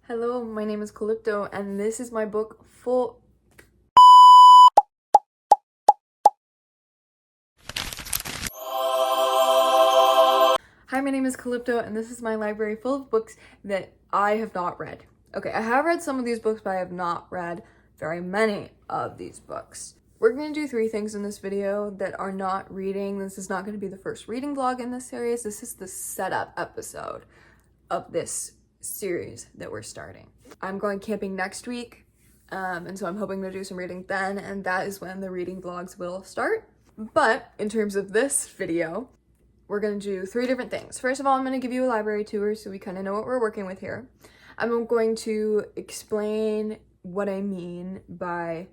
Hello, my name is Calypto, and this is my book full. Hi, my name is Calypto, and this is my library full of books that I have not read. Okay, I have read some of these books, but I have not read very many of these books. We're going to do 3 things in this video that are not reading. This is not going to be the first reading vlog in this series. This is the setup episode of this series that we're starting. I'm going camping next week, and so I'm hoping to do some reading then, and that is when the reading vlogs will start. But in terms of this video, we're going to do 3 different things. First of all, I'm going to give you a library tour so we kind of know what we're working with here. I'm going to explain what I mean by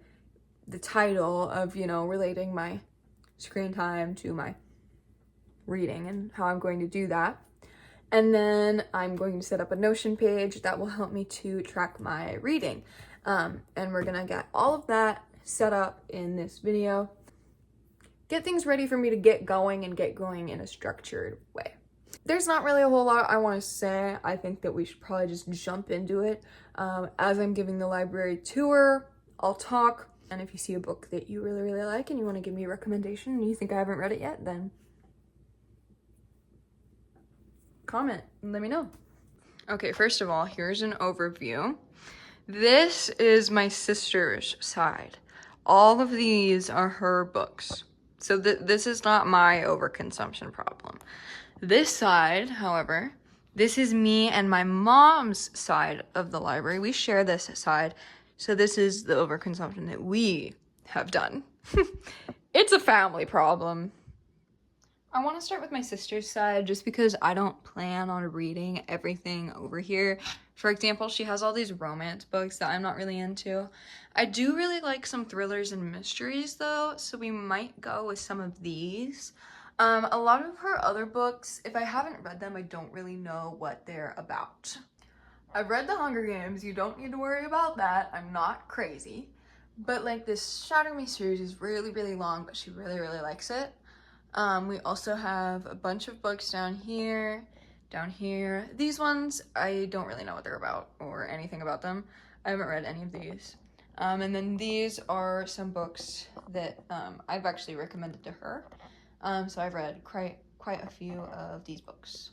the title of, relating my screen time to my reading and how I'm going to do that. And then I'm going to set up a Notion page that will help me to track my reading. And we're gonna get all of that set up in this video. Get things ready for me to get going in a structured way. There's not really a whole lot I want to say. I think that we should probably just jump into it. As I'm giving the library tour, I'll talk. And if you see a book that you really, really like and you want to give me a recommendation and you think I haven't read it yet, then comment and let me know. Okay, first of all, here's an overview. This is my sister's side. All of these are her books. So this is not my overconsumption problem. This side, however, this is me and my mom's side of the library. We share this side. So this is the overconsumption that we have done. It's a family problem. I want to start with my sister's side just because I don't plan on reading everything over here. For example, she has all these romance books that I'm not really into. I do really like some thrillers and mysteries though, so we might go with some of these. A lot of her other books, if I haven't read them, I don't really know what they're about. I've read The Hunger Games, you don't need to worry about that. I'm not crazy. But like this Shatter Me series is really, really long, but she really, really likes it. We also have a bunch of books down here. These ones, I don't really know what they're about or anything about them. I haven't read any of these. And then these are some books that I've actually recommended to her. So I've read quite a few of these books.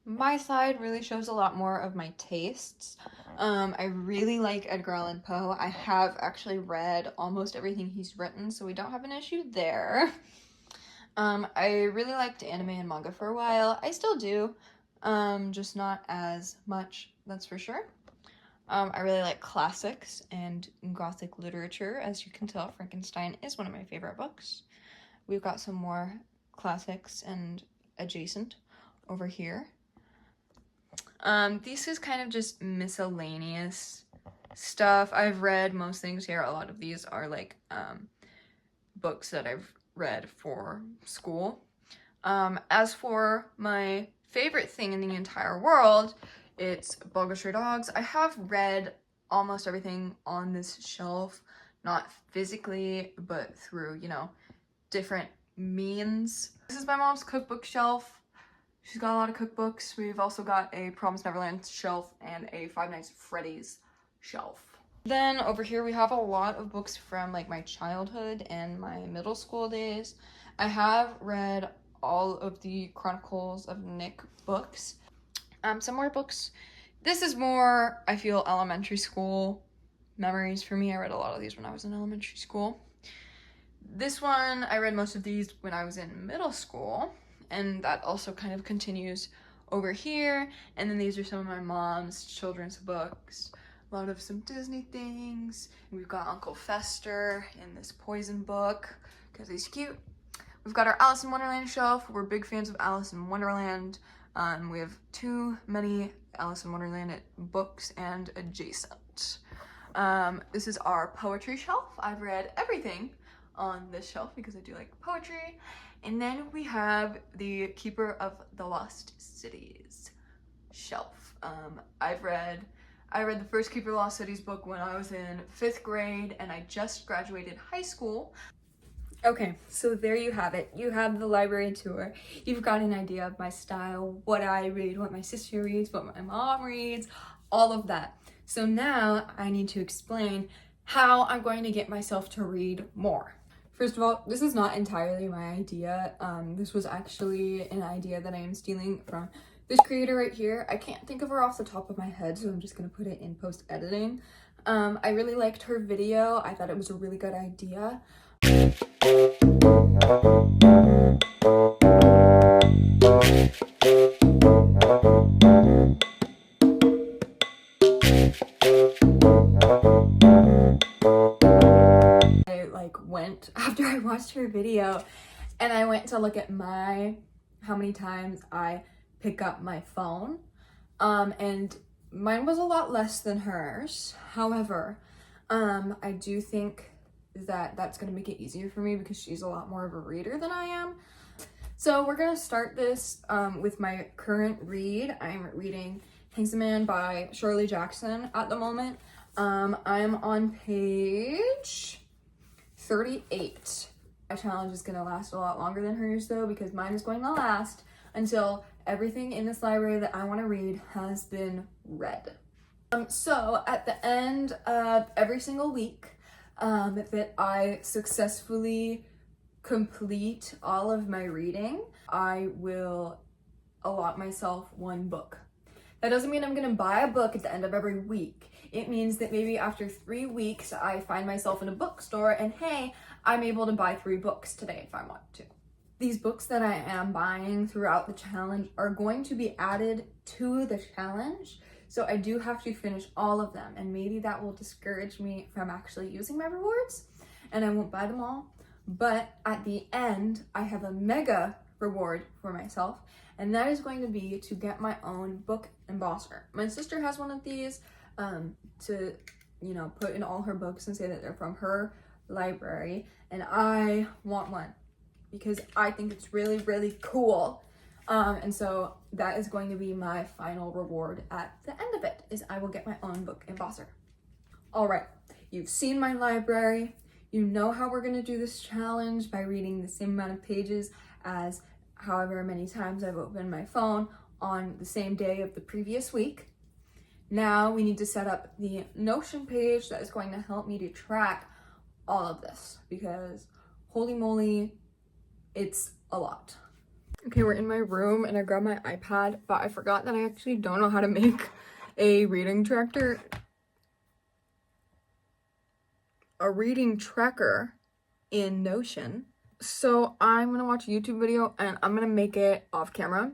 My side really shows a lot more of my tastes. I really like Edgar Allan Poe. I have actually read almost everything he's written, so we don't have an issue there. I really liked anime and manga for a while. I still do, just not as much, that's for sure. I really like classics and gothic literature. As you can tell, Frankenstein is one of my favorite books. We've got some more classics and adjacent over here. This is kind of just miscellaneous stuff. I've read most things here. A lot of these are like books that I've read for school. As for my favorite thing in the entire world, it's Bulga Stray Dogs. I have read almost everything on this shelf, not physically, but through, different means. This is my mom's cookbook shelf. She's got a lot of cookbooks. We've also got a Promised Neverland shelf and a Five Nights at Freddy's shelf. Then over here we have a lot of books from like my childhood and my middle school days. I have read all of the Chronicles of Nick books. Some more books. This is more, I feel, elementary school memories for me. I read a lot of these when I was in elementary school. This one, I read most of these when I was in middle school, and that also kind of continues over here. And then these are some of my mom's children's books. A lot of some Disney things. We've got Uncle Fester in this Poison book because he's cute. We've got our Alice in Wonderland shelf. We're big fans of Alice in Wonderland. We have too many Alice in Wonderland books and adjacent. This is our poetry shelf. I've read everything on this shelf because I do like poetry. And then we have the Keeper of the Lost Cities shelf. I read the first Keeper of the Lost Cities book when I was in 5th grade and I just graduated high school. Okay, so there you have it. You have the library tour. You've got an idea of my style, what I read, what my sister reads, what my mom reads, all of that. So now I need to explain how I'm going to get myself to read more. First of all, this is not entirely my idea. This was actually an idea that I am stealing from this creator right here. I can't think of her off the top of my head, so I'm just gonna put it in post-editing. I really liked her video. I thought it was a really good idea. After I watched her video and I went to look at how many times I pick up my phone, and mine was a lot less than hers. However, I do think that that's going to make it easier for me because she's a lot more of a reader than I am. So we're going to start this with my current read. I'm reading Handsome Man by Shirley Jackson at the moment. I'm on page 38. My challenge is going to last a lot longer than hers though, because mine is going to last until everything in this library that I want to read has been read. So at the end of every single week that I successfully complete all of my reading, I will allot myself one book. That doesn't mean I'm going to buy a book at the end of every week. It means that maybe after 3 weeks, I find myself in a bookstore and hey, I'm able to buy 3 books today if I want to. These books that I am buying throughout the challenge are going to be added to the challenge. So I do have to finish all of them, and maybe that will discourage me from actually using my rewards and I won't buy them all. But at the end, I have a mega reward for myself, and that is going to be to get my own book embosser. My sister has one of these to, you know, put in all her books and say that they're from her library, and I want one because I think it's really, really cool. And so that is going to be my final reward at the end of it, is I will get my own book embosser. All right, you've seen my library. You know how we're gonna do this challenge by reading the same amount of pages as however many times I've opened my phone on the same day of the previous week. Now we need to set up the Notion page that is going to help me to track all of this, because holy moly, it's a lot. Okay, we're in my room and I grabbed my iPad, but I forgot that I actually don't know how to make a reading tracker in Notion. So I'm gonna watch a YouTube video and I'm gonna make it off camera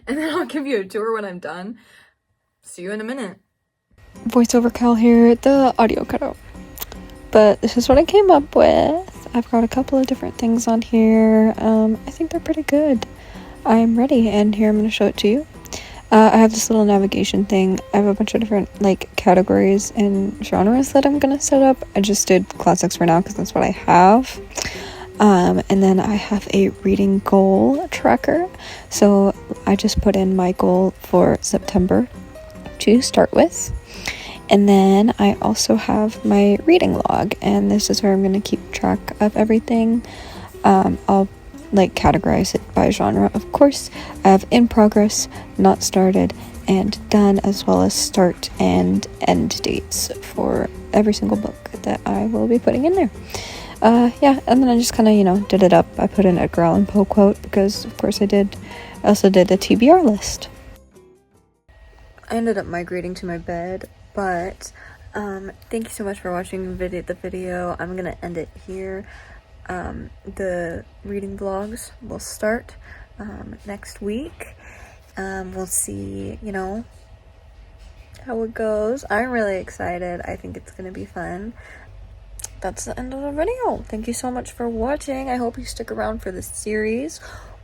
and then I'll give you a tour when I'm done. See you in a minute. Voiceover Cal here, the audio cut out. But this is what I came up with. I've got a couple of different things on here. I think they're pretty good. I'm ready, and here I'm going to show it to you. I have this little navigation thing. I have a bunch of different categories and genres that I'm going to set up. I just did classics for now because that's what I have. And then I have a reading goal tracker. So I just put in my goal for September to start with. And then I also have my reading log, and this is where I'm going to keep track of everything. I'll categorize it by genre. Of course, I have in progress, not started, and done, as well as start and end dates for every single book that I will be putting in there. Yeah, and then I just kind of, did it up. I put in Edgar Allan Poe quote because, of course, I also did a TBR list. I ended up migrating to my bed, but thank you so much for watching the video. I'm gonna end it here. The reading vlogs will start next week. We'll see, how it goes. I'm really excited. I think it's gonna be fun. That's the end of the video. Thank you so much for watching. I hope you stick around for this series.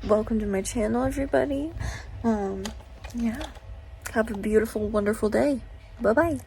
Welcome to my channel, everybody. Yeah. Have a beautiful, wonderful day. Bye-bye.